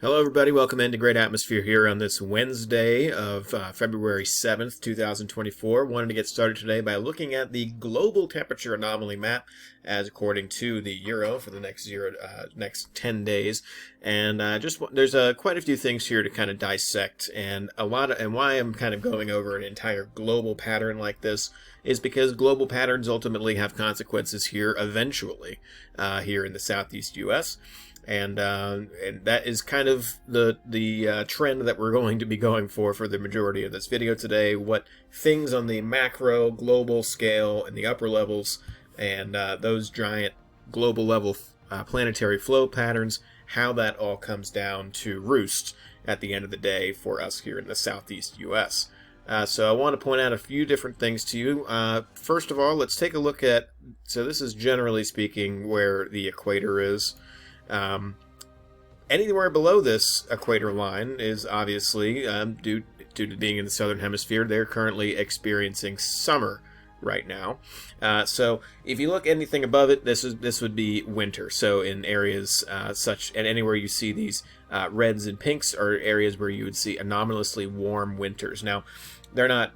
Hello, everybody. Welcome into Great Atmosphere here on this Wednesday of February 7th, 2024. Wanted to get started today by looking at the global temperature anomaly map as according to the Euro for the next 10 days. And there's quite a few things here to kind of dissect, and why I'm kind of going over an entire global pattern like this is because global patterns ultimately have consequences here eventually here in the southeast U.S. And that is kind of the trend that we're going to be going for the majority of this video today. What things on the macro global scale and the upper levels and those giant global level planetary flow patterns, how that all comes down to roost at the end of the day for us here in the southeast U.S. So I want to point out a few different things to you. First of all, let's take a look at, so this is generally speaking where the equator is. Anywhere below this equator line is obviously, due to being in the southern hemisphere, they're currently experiencing summer right now. So if you look anything above it, this would be winter. So in areas and anywhere you see these reds and pinks are areas where you would see anomalously warm winters. Now, they're not,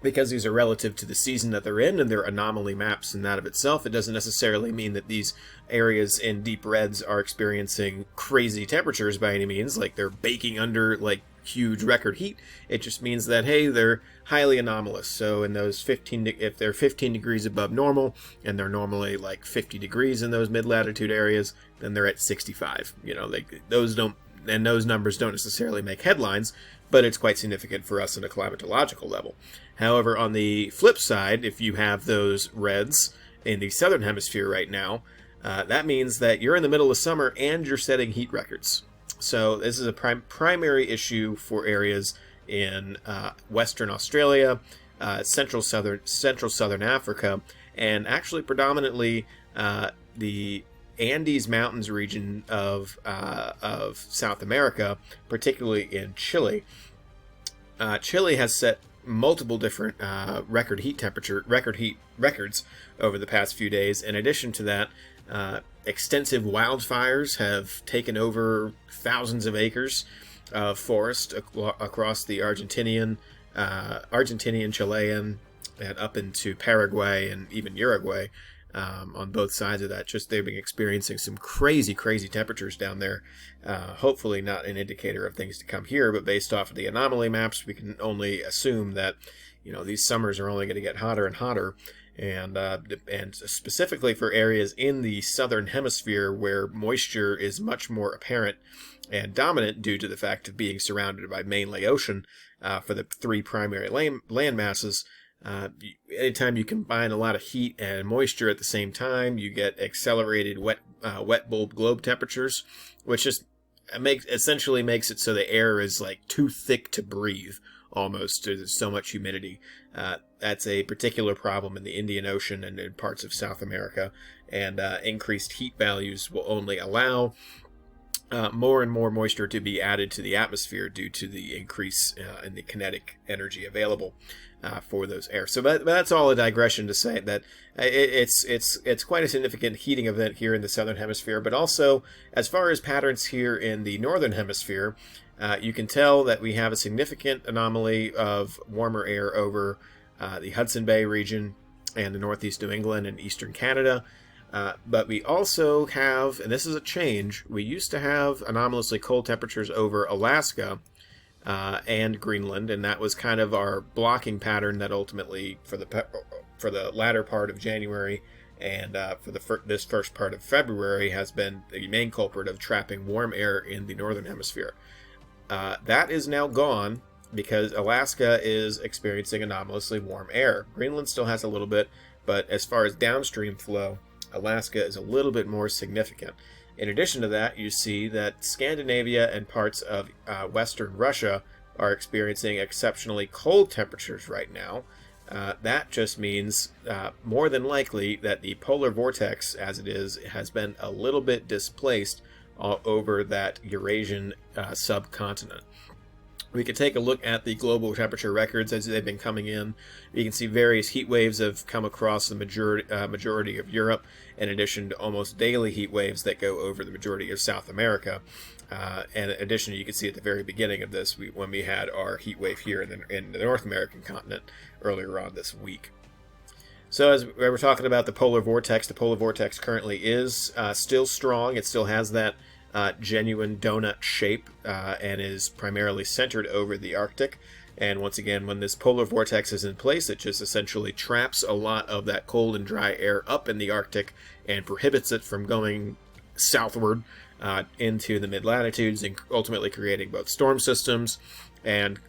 because these are relative to the season that they're in and they're anomaly maps in that of itself, it doesn't necessarily mean that these areas in deep reds are experiencing crazy temperatures by any means, like they're baking under like huge record heat. It just means that, hey, they're highly anomalous. So in those if they're 15 degrees above normal and they're normally like 50 degrees in those mid-latitude areas, then they're at 65. Those numbers don't necessarily make headlines, but it's quite significant for us on a climatological level. However, on the flip side, if you have those reds in the southern hemisphere right now, that means that you're in the middle of summer and you're setting heat records. So this is a primary issue for areas in Western Australia, central southern Africa, and actually predominantly the Andes Mountains region of South America, particularly in Chile. Chile has set multiple different record heat records over the past few days. In addition to that, extensive wildfires have taken over thousands of acres of forest across the Argentinian, Chilean, and up into Paraguay and even Uruguay. On both sides of that, they've been experiencing some crazy temperatures down there. Hopefully not an indicator of things to come here, but based off of the anomaly maps, we can only assume that these summers are only going to get hotter and hotter, and specifically for areas in the southern hemisphere where moisture is much more apparent and dominant due to the fact of being surrounded by mainly ocean for the three primary land masses. Anytime you combine a lot of heat and moisture at the same time, you get accelerated wet bulb globe temperatures, which essentially makes it so the air is like too thick to breathe almost. There's so much humidity. That's a particular problem in the Indian Ocean and in parts of South America, and increased heat values will only allow more and more moisture to be added to the atmosphere due to the increase in the kinetic energy available for those air. So that's all a digression to say that it's quite a significant heating event here in the southern hemisphere, but also as far as patterns here in the northern hemisphere, you can tell that we have a significant anomaly of warmer air over the Hudson Bay region and the northeast New England and eastern Canada. But we also have, and this is a change, we used to have anomalously cold temperatures over Alaska and Greenland, and that was kind of our blocking pattern that ultimately, for the latter part of January and for this first part of February, has been the main culprit of trapping warm air in the northern hemisphere. That is now gone because Alaska is experiencing anomalously warm air. Greenland still has a little bit, but as far as downstream flow, Alaska is a little bit more significant. In addition to that, you see that Scandinavia and parts of western Russia are experiencing exceptionally cold temperatures right now. That just means more than likely that the polar vortex, as it is, has been a little bit displaced over that Eurasian subcontinent. We could take a look at the global temperature records as they've been coming in. You can see various heat waves have come across the majority of Europe, in addition to almost daily heat waves that go over the majority of South America. And in addition, you can see at the very beginning of this, when we had our heat wave here in the North American continent earlier on this week. So as we were talking about the polar vortex currently is still strong. It still has that genuine donut shape and is primarily centered over the Arctic. And once again, when this polar vortex is in place, it just essentially traps a lot of that cold and dry air up in the Arctic and prohibits it from going southward into the mid-latitudes, and ultimately creating both storm systems and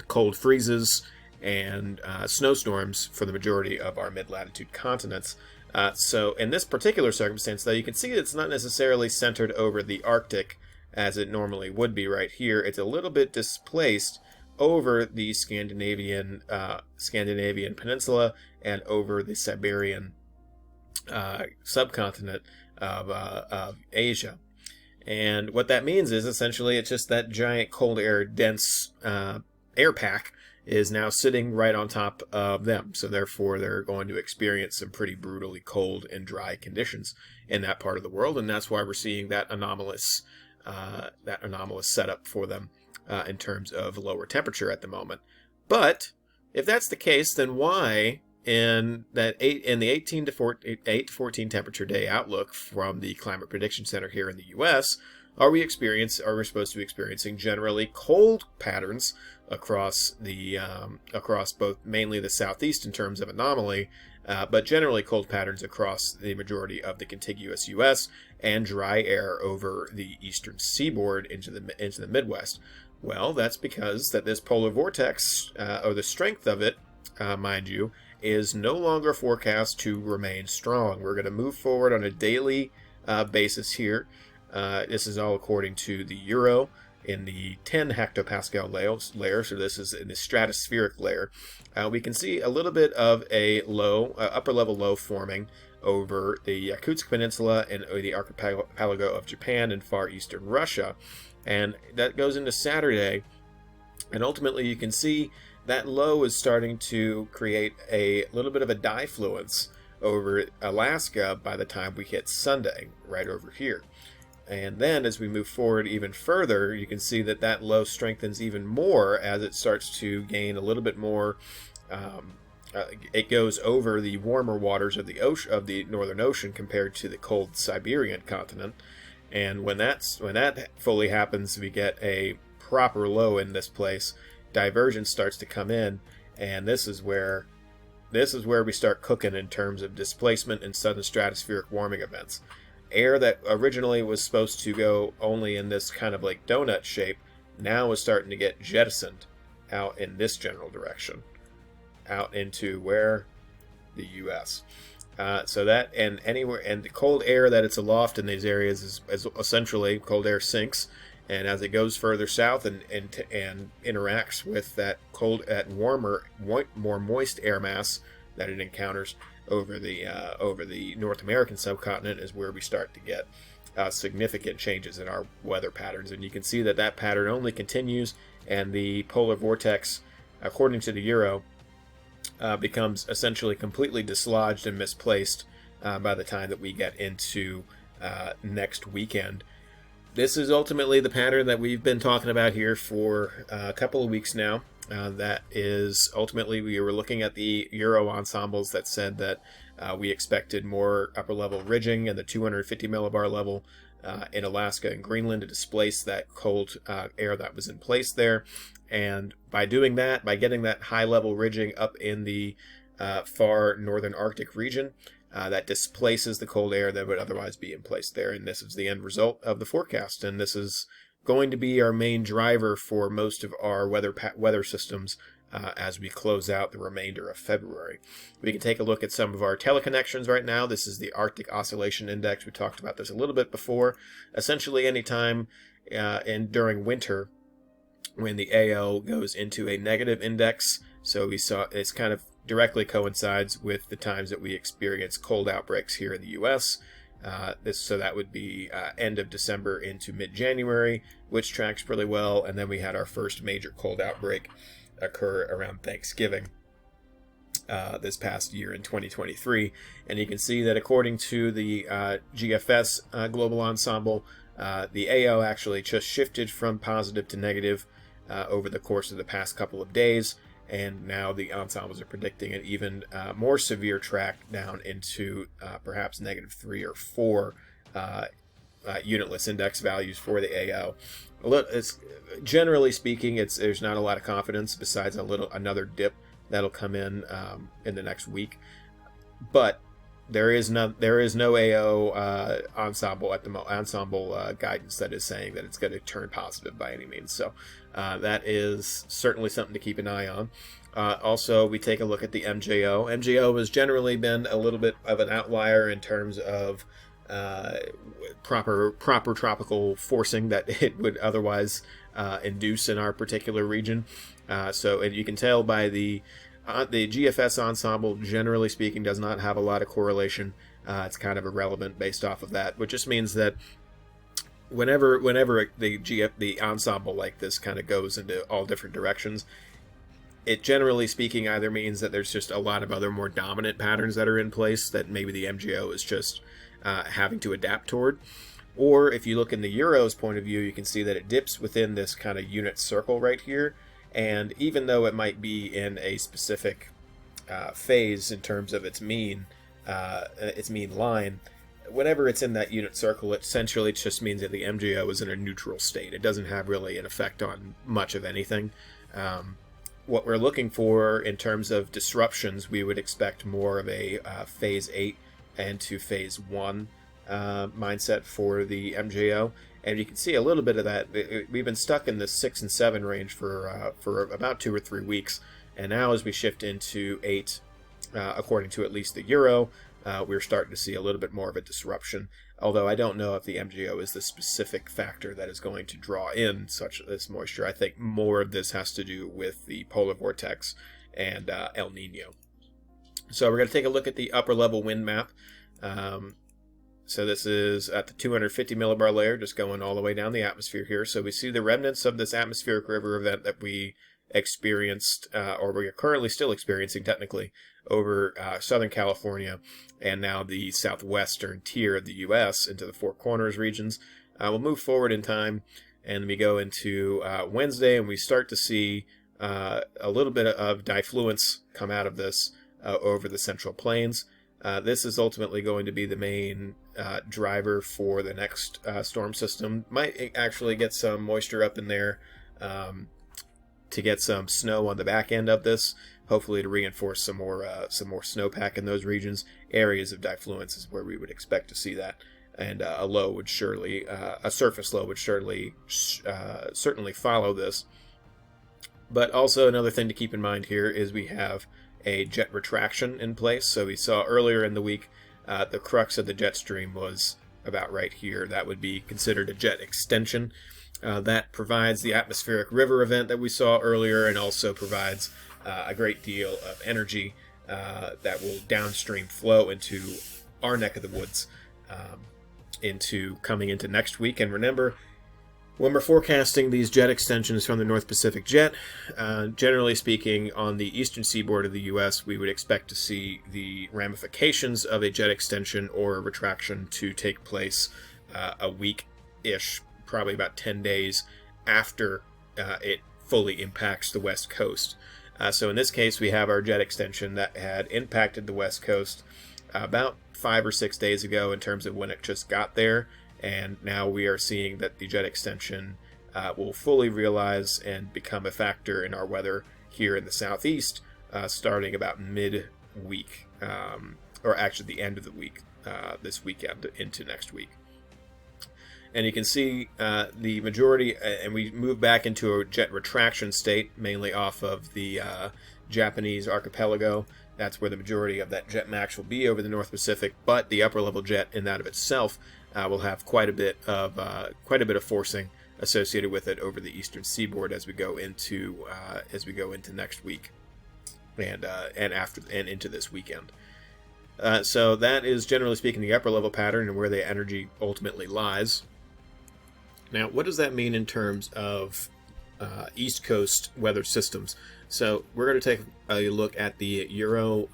cold freezes and snowstorms for the majority of our mid-latitude continents. So in this particular circumstance, though, you can see it's not necessarily centered over the Arctic as it normally would be right here. It's a little bit displaced over the Scandinavian peninsula and over the Siberian subcontinent of Asia. And what that means is essentially it's just that giant cold air dense air pack is now sitting right on top of them. So therefore they're going to experience some pretty brutally cold and dry conditions in that part of the world, and that's why we're seeing that anomalous setup for them in terms of lower temperature at the moment. But if that's the case, then why in the 8 to 14 temperature day outlook from the Climate Prediction Center here in the U.S. are we supposed to be experiencing generally cold patterns across both mainly the southeast in terms of anomaly, but generally cold patterns across the majority of the contiguous U.S. and dry air over the eastern seaboard into the Midwest? Well, that's because that this polar vortex, or the strength of it, mind you, is no longer forecast to remain strong. We're going to move forward on a daily basis here. This is all according to the Euro in the 10 hectopascal layer, so this is in the stratospheric layer. We can see a little bit of a upper level low forming over the Yakutsk Peninsula and the archipelago of Japan and far eastern Russia. And that goes into Saturday, and ultimately you can see that low is starting to create a little bit of a diffluence over Alaska by the time we hit Sunday, right over here. And then as we move forward even further, you can see that that low strengthens even more as it starts to gain a little bit more. It goes over the warmer waters of the Northern Ocean compared to the cold Siberian continent. And when that fully happens, we get a proper low in this place. Divergence starts to come in, and this is where we start cooking in terms of displacement and sudden stratospheric warming events. Air that originally was supposed to go only in this kind of like donut shape now is starting to get jettisoned out in this general direction, out into where the U.S. So that and the cold air that it's aloft in these areas is essentially cold air sinks, and as it goes further south and interacts with that warmer, more moist air mass that it encounters over the North American subcontinent, is where we start to get significant changes in our weather patterns. And you can see that pattern only continues, and the polar vortex, according to the Euro, becomes essentially completely dislodged and misplaced by the time that we get into next weekend. This is ultimately the pattern that we've been talking about here for a couple of weeks now. That is ultimately, we were looking at the Euro ensembles that said that we expected more upper level ridging and the 250 millibar level in Alaska and Greenland to displace that cold air that was in place there. And by doing that, by getting that high level ridging up in the far northern Arctic region, that displaces the cold air that would otherwise be in place there. And this is the end result of the forecast. And this is going to be our main driver for most of our weather systems as we close out the remainder of February. We can take a look at some of our teleconnections right now. This is the Arctic Oscillation Index. We talked about this a little bit before. Essentially, anytime during winter, when the AL goes into a negative index, so we saw it's kind of directly coincides with the times that we experience cold outbreaks here in the U.S. So that would be end of December into mid-January, which tracks pretty well. And then we had our first major cold outbreak occur around Thanksgiving this past year in 2023. And you can see that according to the GFS Global Ensemble, the AO actually just shifted from positive to negative over the course of the past couple of days. And now the ensembles are predicting an even more severe track down into perhaps -3 or 4 unitless index values for the AO. Generally speaking, there's not a lot of confidence besides another dip that'll come in the next week. But there is no AO ensemble at the ensemble guidance that is saying that it's going to turn positive by any means. So that is certainly something to keep an eye on. Also, we take a look at the MJO. MJO has generally been a little bit of an outlier in terms of proper tropical forcing that it would otherwise induce in our particular region. And you can tell by the GFS ensemble, generally speaking, does not have a lot of correlation. It's kind of irrelevant based off of that, which just means that whenever the ensemble like this kind of goes into all different directions, it generally speaking either means that there's just a lot of other more dominant patterns that are in place that maybe the MJO is just having to adapt toward. Or if you look in the Euro's point of view, you can see that it dips within this kind of unit circle right here. And even though it might be in a specific phase in terms of its mean line, whenever it's in that unit circle, it essentially just means that the MJO is in a neutral state. It doesn't have really an effect on much of anything. What we're looking for in terms of disruptions, we would expect more of a phase 8 and to phase 1 mindset for the MJO. And you can see a little bit of that. We've been stuck in this 6 and 7 range for about 2 or 3 weeks. And now as we shift into 8, according to at least the Euro, we're starting to see a little bit more of a disruption. Although I don't know if the MJO is the specific factor that is going to draw in such this moisture. I think more of this has to do with the polar vortex and El Nino. So we're going to take a look at the upper level wind map. So this is at the 250 millibar layer, just going all the way down the atmosphere here. So we see the remnants of this atmospheric river event that we experienced, or we are currently still experiencing technically, over Southern California and now the southwestern tier of the U.S. into the Four Corners regions. We'll move forward in time, and we go into Wednesday, and we start to see a little bit of diffluence come out of this over the Central Plains. This is ultimately going to be the main driver for the next storm system. Might actually get some moisture up in there to get some snow on the back end of this, hopefully to reinforce some more snowpack in those regions. Areas of diffluence is where we would expect to see that, and a surface low would certainly follow this. But also another thing to keep in mind here is we have a jet retraction in place. So we saw earlier in the week the crux of the jet stream was about right here. That would be considered a jet extension. That provides the atmospheric river event that we saw earlier, and also provides a great deal of energy that will downstream flow into our neck of the woods coming into next week. And remember, when we're forecasting these jet extensions from the North Pacific Jet, generally speaking, on the eastern seaboard of the U.S., we would expect to see the ramifications of a jet extension or a retraction to take place a week-ish, probably about 10 days after it fully impacts the West Coast. So in this case, we have our jet extension that had impacted the West Coast about 5 or 6 days ago in terms of when it just got there. And now we are seeing that the jet extension will fully realize and become a factor in our weather here in the southeast starting about mid-week, or actually the end of the week, this weekend into next week. And you can see the majority, and we move back into a jet retraction state, mainly off of the Japanese archipelago. That's where the majority of that jet max will be over the North Pacific, but the upper level jet in that of itself will have quite a bit of forcing associated with it over the eastern seaboard as we go into next week and into this weekend. So that is, generally speaking, the upper level pattern and where the energy ultimately lies. Now, what does that mean in terms of East Coast weather systems? So we're going to take a look at the Euro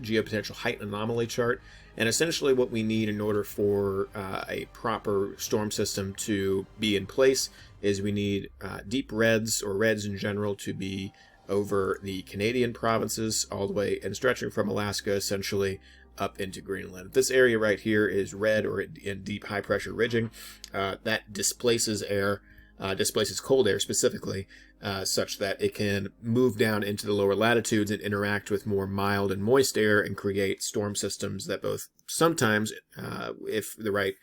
geopotential height anomaly chart, and essentially what we need in order for a proper storm system to be in place is we need deep reds, or reds in general, to be over the Canadian provinces all the way and stretching from Alaska essentially up into Greenland. This area right here is red, or in deep high pressure ridging. That displaces air, displaces cold air specifically, such that it can move down into the lower latitudes and interact with more mild and moist air and create storm systems that both sometimes, if the right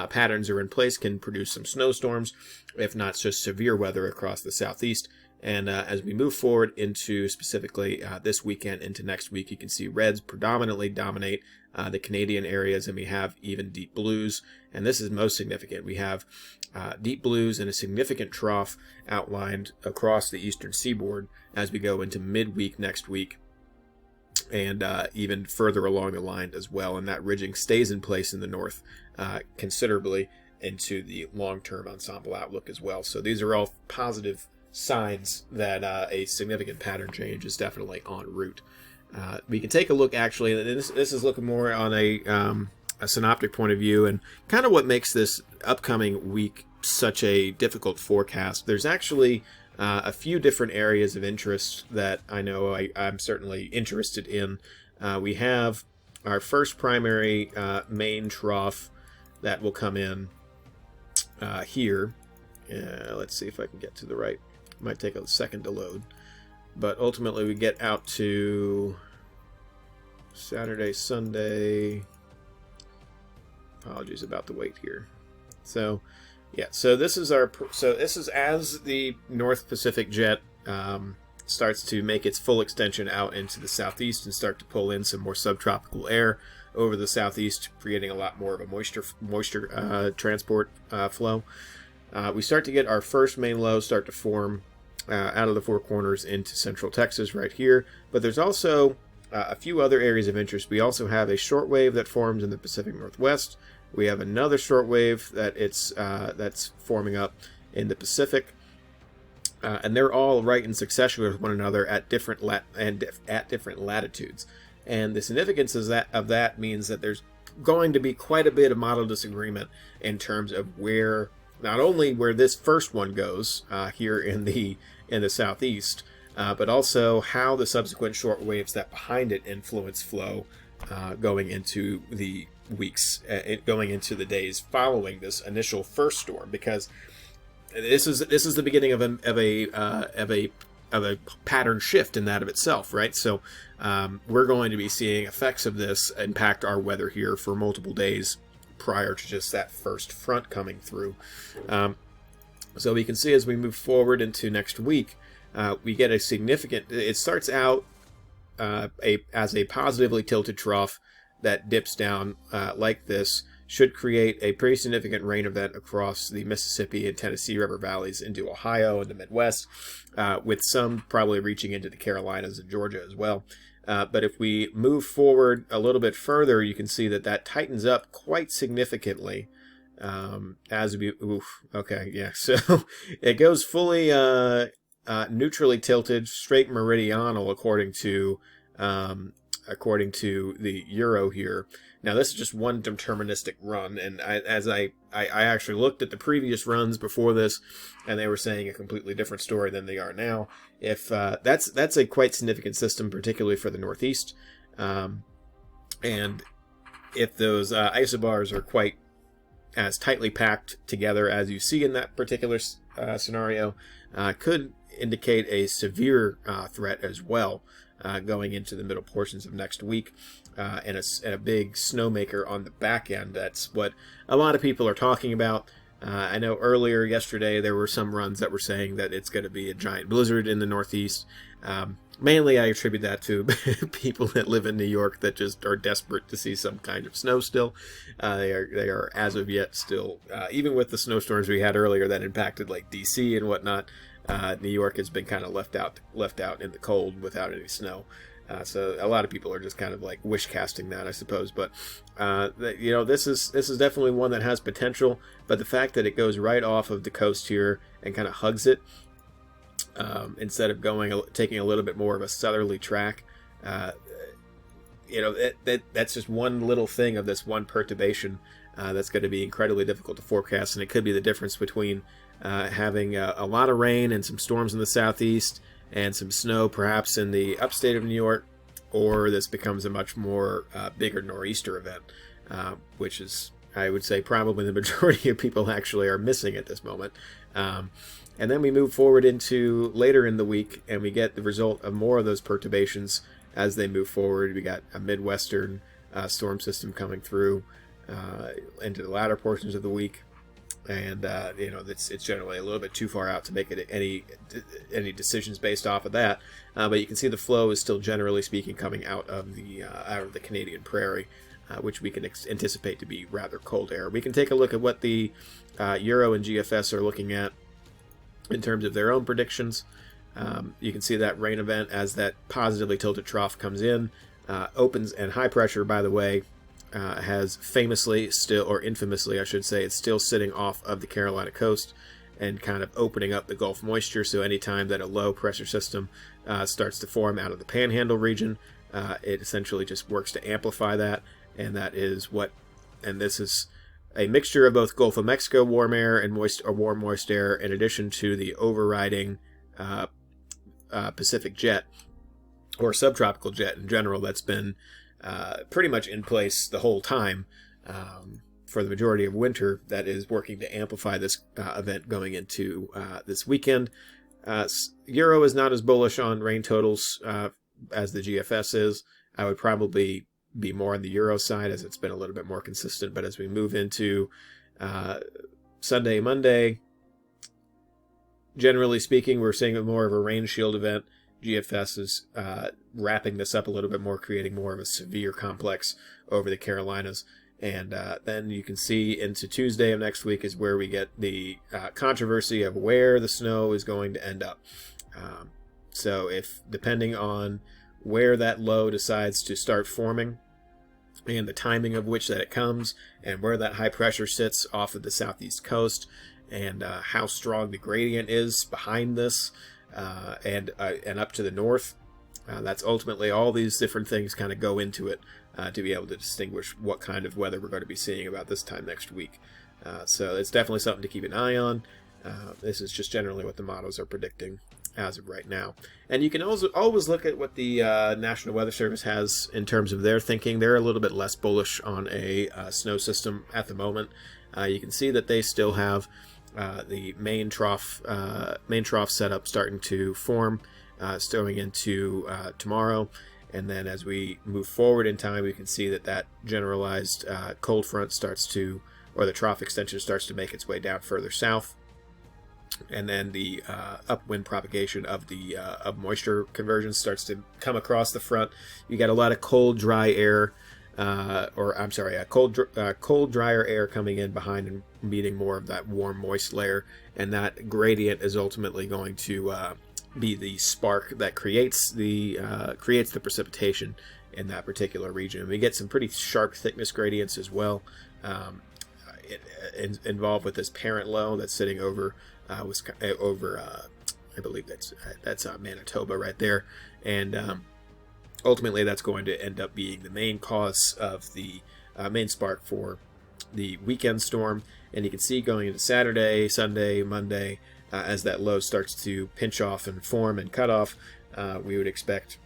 patterns are in place, can produce some snowstorms, if not just severe weather across the southeast. And as we move forward into specifically this weekend into next week, you can see reds predominantly dominate the Canadian areas, and we have even deep blues. And this is most significant. We have deep blues and a significant trough outlined across the eastern seaboard as we go into midweek next week, and even further along the line as well. And that ridging stays in place in the north considerably into the long-term ensemble outlook as well. So these are all positive signs that a significant pattern change is definitely en route. We can take a look, actually, and this is looking more on a synoptic point of view, and kind of what makes this upcoming week such a difficult forecast. There's actually a few different areas of interest that I know I'm certainly interested in. We have our first primary main trough that will come in here. Let's see if I can get to the right. Might take a second to load, but ultimately we get out to Saturday, Sunday. Apologies about the wait here. So yeah, so this is as the North Pacific jet starts to make its full extension out into the southeast and start to pull in some more subtropical air over the southeast, creating a lot more of a moisture transport flow. We start to get our first main low start to form out of the Four Corners into central Texas right here. But there's also a few other areas of interest. We also have a short wave that forms in the Pacific Northwest. We have another short wave that's forming up in the Pacific. And they're all right in succession with one another at different latitudes. And the significance of that means that there's going to be quite a bit of model disagreement in terms of where, not only where this first one goes here in the southeast, but also how the subsequent short waves that behind it influence flow going into the weeks, going into the days following this initial first storm, because this is the beginning of a pattern shift in that of itself, right? So we're going to be seeing effects of this impact our weather here for multiple days prior to just that first front coming through. So we can see as we move forward into next week, we get a significant, it starts out as a positively tilted trough that dips down like this, should create a pretty significant rain event across the Mississippi and Tennessee River valleys into Ohio and the Midwest, with some probably reaching into the Carolinas and Georgia as well. But if we move forward a little bit further, you can see that tightens up quite significantly as we, okay, yeah. So it goes fully neutrally tilted, straight meridional according to the Euro here. Now this is just one deterministic run, and I actually looked at the previous runs before this, and they were saying a completely different story than they are now. If that's a quite significant system, particularly for the Northeast, and if those isobars are quite as tightly packed together as you see in that particular scenario, could indicate a severe threat as well going into the middle portions of next week, and a big snowmaker on the back end. That's what a lot of people are talking about. I know earlier yesterday there were some runs that were saying that it's going to be a giant blizzard in the Northeast. Mainly I attribute that to people that live in New York that just are desperate to see some kind of snow still. They are as of yet still, even with the snowstorms we had earlier that impacted like DC and whatnot, New York has been kind of left out in the cold without any snow. So a lot of people are just kind of like wish casting that, I suppose. But this is definitely one that has potential. But the fact that it goes right off of the coast here and kind of hugs it, instead of taking a little bit more of a southerly track, that's just one little thing of this one perturbation that's going to be incredibly difficult to forecast, and it could be the difference between having a lot of rain and some storms in the southeast and some snow perhaps in the upstate of New York, or this becomes a much more bigger nor'easter event, which is, I would say, probably the majority of people actually are missing at this moment. And then we move forward into later in the week, and we get the result of more of those perturbations as they move forward. We got a Midwestern storm system coming through into the latter portions of the week, and it's generally a little bit too far out to make it any decisions based off of that. But you can see the flow is still, generally speaking, coming out of the Canadian prairie, which we can anticipate to be rather cold air. We can take a look at what the Euro and GFS are looking at in terms of their own predictions. You can see that rain event as that positively tilted trough comes in, opens, and high pressure, by the way, has famously still, or infamously I should say, it's still sitting off of the Carolina coast and kind of opening up the Gulf moisture. So anytime that a low pressure system starts to form out of the Panhandle region, it essentially just works to amplify that, and that is and this is a mixture of both Gulf of Mexico warm air and warm moist air, in addition to the overriding Pacific jet, or subtropical jet in general, that's been pretty much in place the whole time for the majority of winter, that is working to amplify this event going into this weekend. Euro is not as bullish on rain totals as the GFS is. I would probably be more on the Euro side, as it's been a little bit more consistent. But as we move into Sunday, Monday, generally speaking, we're seeing more of a rain shield event. GFS is wrapping this up a little bit more, creating more of a severe complex over the Carolinas. And then you can see into Tuesday of next week is where we get the controversy of where the snow is going to end up. So if, depending on where that low decides to start forming and the timing of which that it comes, and where that high pressure sits off of the southeast coast, and how strong the gradient is behind this, and up to the north, that's ultimately, all these different things kind of go into it to be able to distinguish what kind of weather we're going to be seeing about this time next week. So it's definitely something to keep an eye on. This is just generally what the models are predicting as of right now. And you can also always look at what the National Weather Service has in terms of their thinking. They're a little bit less bullish on a snow system at the moment. You can see that they still have the main trough setup starting to form, going into tomorrow. And then as we move forward in time, we can see that generalized cold front or the trough extension starts to make its way down further south. And then the upwind propagation of the moisture conversion starts to come across the front. You got a lot of cold, dry air, cold, drier air coming in behind and meeting more of that warm, moist layer. And that gradient is ultimately going to be the spark that creates the precipitation in that particular region. We get some pretty sharp thickness gradients as well, involved with this parent low that's sitting over I believe that's Manitoba right there, and ultimately that's going to end up being the main cause of the main spark for the weekend storm. And you can see going into Saturday, Sunday, Monday, as that low starts to pinch off and form and cut off, we would expect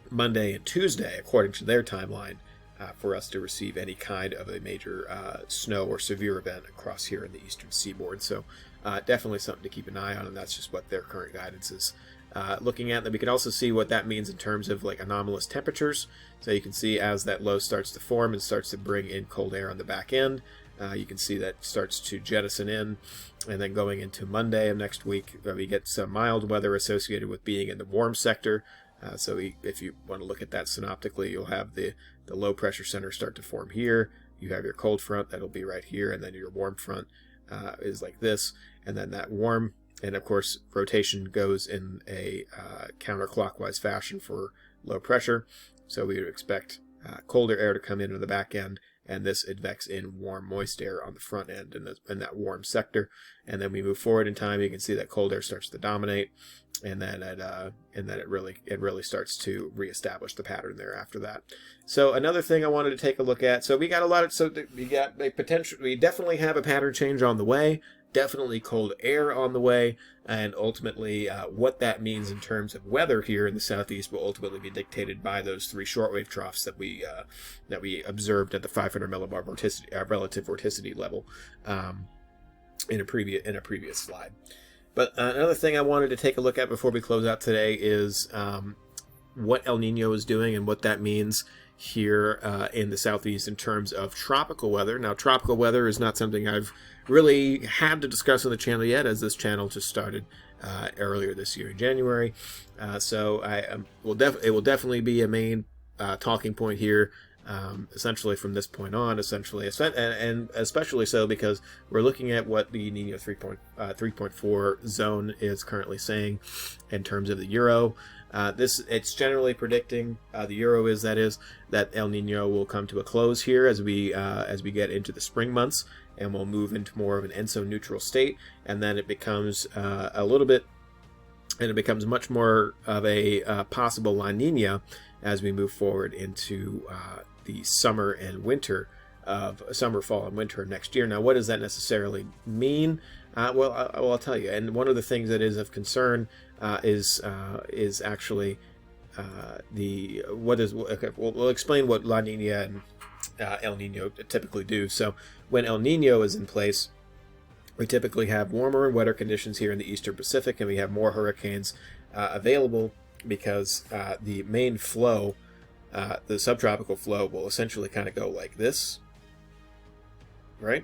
Monday and Tuesday, according to their timeline, for us to receive any kind of a major snow or severe event across here in the eastern seaboard. So definitely something to keep an eye on, and that's just what their current guidance is looking at. And we can also see what that means in terms of like anomalous temperatures. So you can see as that low starts to form and starts to bring in cold air on the back end, you can see that starts to jettison in. And then going into Monday of next week, we get some mild weather associated with being in the warm sector. So if you want to look at that synoptically, you'll have the low pressure center start to form here. You have your cold front that'll be right here, and then your warm front is like this. And then that warm, and of course rotation goes in a counterclockwise fashion for low pressure. So we would expect colder air to come into the back end, and this advects in warm, moist air on the front end in that warm sector. And then we move forward in time. You can see that cold air starts to dominate, and then it really starts to reestablish the pattern there after that. So another thing I wanted to take a look at. So we got a potential. We definitely have a pattern change on the way. Definitely cold air on the way, and ultimately what that means in terms of weather here in the southeast will ultimately be dictated by those 3 shortwave troughs that we observed at the 500 millibar relative vorticity level in a previous slide. But another thing I wanted to take a look at before we close out today is what El Nino is doing and what that means here in the southeast in terms of tropical weather. Now, tropical weather is not something I've really had to discuss on the channel yet, as this channel just started earlier this year in January. So it will definitely be a main talking point here, essentially from this point on, and especially so because we're looking at what the Nino 3.4 zone is currently saying in terms of the Euro. It's generally predicting the Euro is that El Nino will come to a close here as we get into the spring months, and we'll move into more of an ENSO neutral state, and then it becomes much more of a possible La Nina as we move forward into the summer, fall, and winter next year. Now, what does that necessarily mean? I'll tell you. And one of the things that is of concern is actually we'll explain what La Nina and El Nino typically do. So when El Nino is in place, we typically have warmer and wetter conditions here in the eastern Pacific, and we have more hurricanes available because the main flow, the subtropical flow, will essentially kind of go like this, right?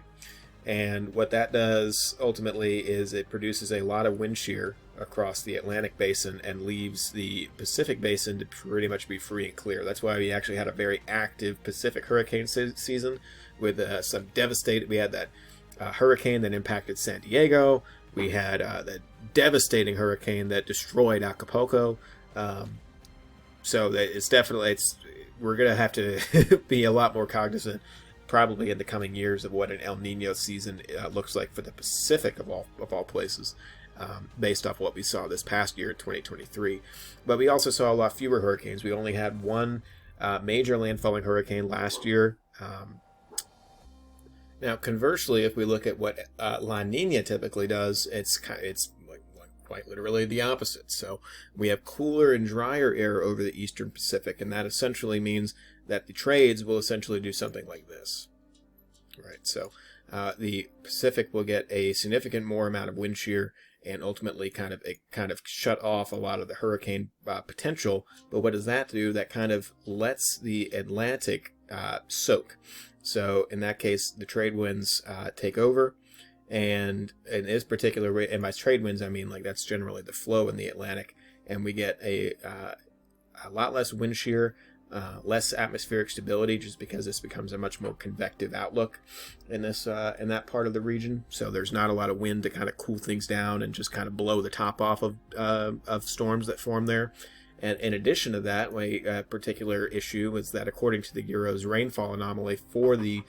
And what that does ultimately is it produces a lot of wind shear across the Atlantic basin and leaves the Pacific basin to pretty much be free and clear. That's why we actually had a very active Pacific hurricane season with some devastating. We had that hurricane that impacted San Diego. We had that devastating hurricane that destroyed Acapulco. So that we're going to have to be a lot more cognizant probably in the coming years of what an El Nino season looks like for the Pacific of all places, based off what we saw this past year in 2023. But we also saw a lot fewer hurricanes. We only had one major landfalling hurricane last year. Now, conversely, if we look at what La Nina typically does, it's quite literally the opposite. So we have cooler and drier air over the eastern Pacific, and that essentially means that the trades will essentially do something like this, right? So the Pacific will get a significant more amount of wind shear and ultimately kind of shut off a lot of the hurricane potential. But what does that do? That kind of lets the Atlantic soak. So in that case, the trade winds take over. And in this particular way, and by trade winds, I mean like that's generally the flow in the Atlantic, and we get a lot less wind shear, less atmospheric stability, just because this becomes a much more convective outlook in that part of the region. So there's not a lot of wind to kind of cool things down and just kind of blow the top off of storms that form there. And in addition to that, a particular issue is that according to the Euro's rainfall anomaly for the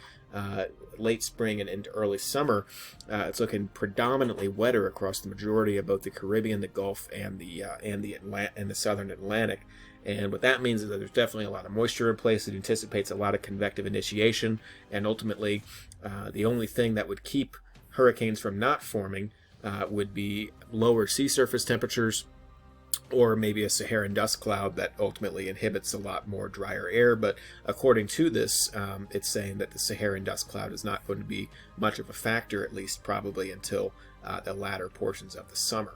late spring and into early summer, it's looking predominantly wetter across the majority of both the Caribbean, the Gulf, and the southern Atlantic. And what that means is that there's definitely a lot of moisture in place. It anticipates a lot of convective initiation, and ultimately, the only thing that would keep hurricanes from not forming would be lower sea surface temperatures, or maybe a Saharan dust cloud that ultimately inhibits a lot more drier air. But according to this, it's saying that the Saharan dust cloud is not going to be much of a factor, at least probably until the latter portions of the summer.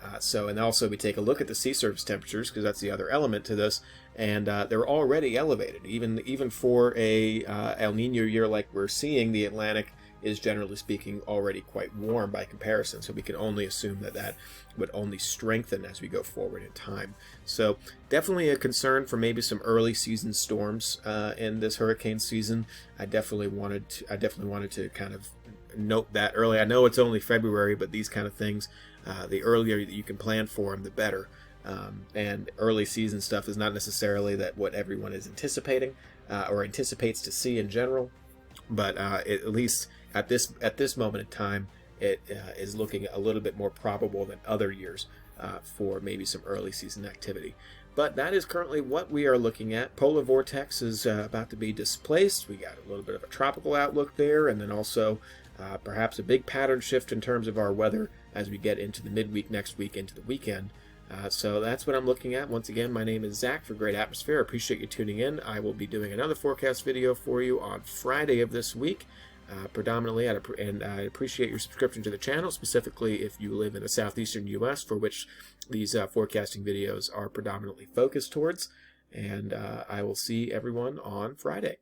And also we take a look at the sea surface temperatures, because that's the other element to this, and they're already elevated. Even for a El Nino year like we're seeing, the Atlantic is generally speaking already quite warm by comparison, so we can only assume that would only strengthen as we go forward in time. So definitely a concern for maybe some early season storms in this hurricane season. I definitely wanted to kind of note that early. I know it's only February, but these kind of things, the earlier that you can plan for them, the better. And early season stuff is not necessarily that what everyone is anticipating or anticipates to see in general, but at least at this moment in time, it is looking a little bit more probable than other years for maybe some early season activity. But that is currently what we are looking at. Polar vortex is about to be displaced. We got a little bit of a tropical outlook there, and then also perhaps a big pattern shift in terms of our weather as we get into the midweek next week into the weekend. So that's what I'm looking at. Once again, my name is Zach for Great Atmosphere. I appreciate you tuning in. I will be doing another forecast video for you on Friday of this week. Predominantly, and I appreciate your subscription to the channel, specifically if you live in the southeastern U.S., for which these forecasting videos are predominantly focused towards. And I will see everyone on Friday.